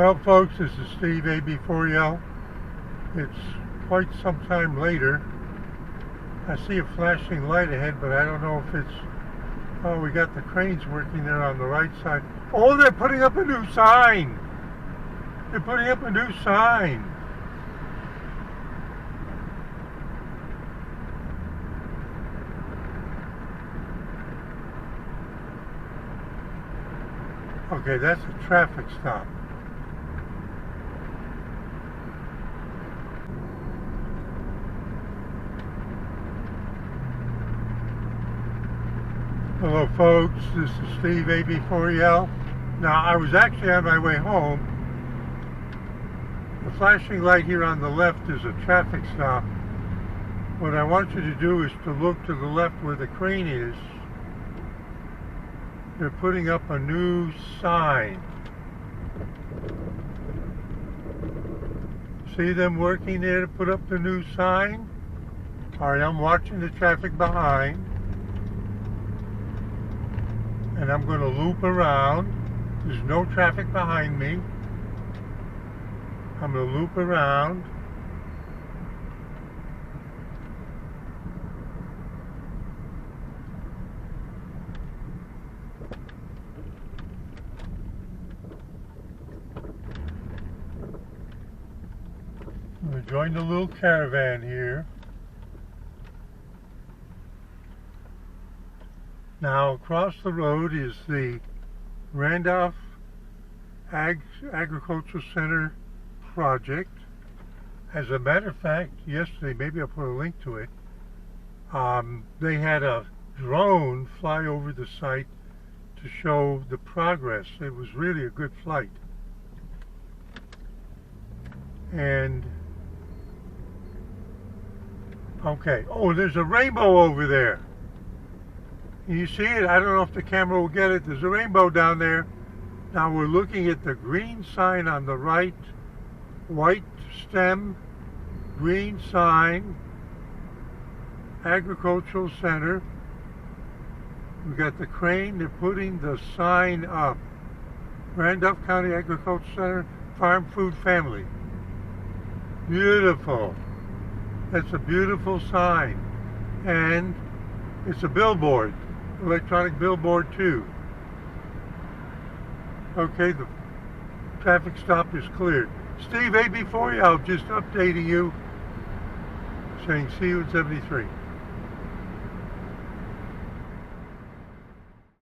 Well, folks, this is Steve AB4L. It's quite some time later. I see a flashing light ahead, but I don't know if it's... Oh, we got the cranes working there on the right side. Oh, they're putting up a new sign! They're putting up a new sign! Okay, that's a traffic stop. Hello folks, this is Steve AB4L. Now I was actually on my way home. The flashing light here on the left is a traffic stop. What I want you to do is to look to the left where the crane is. They're putting up a new sign. See them working there to put up the new sign? Alright, I'm watching the traffic behind. And I'm going to loop around. There's no traffic behind me. I'm going to loop around. I'm going to join the little caravan here. Now across the road is the Randolph Agricultural Center project. As a matter of fact, yesterday, maybe I'll put a link to it, they had a drone fly over the site to show the progress. It was really a good flight. And okay, oh, there's a rainbow over there. You see it? I don't know if the camera will get it. There's a rainbow down there. Now we're looking at the green sign on the right. White stem, green sign, Agricultural Center. We've got the crane. They're putting the sign up. Randolph County Agricultural Center, Farm Food Family. Beautiful. That's a beautiful sign. And it's a billboard. Electronic billboard too. Okay, the traffic stop is cleared. Steve AB4L just updating you, saying see you at 73.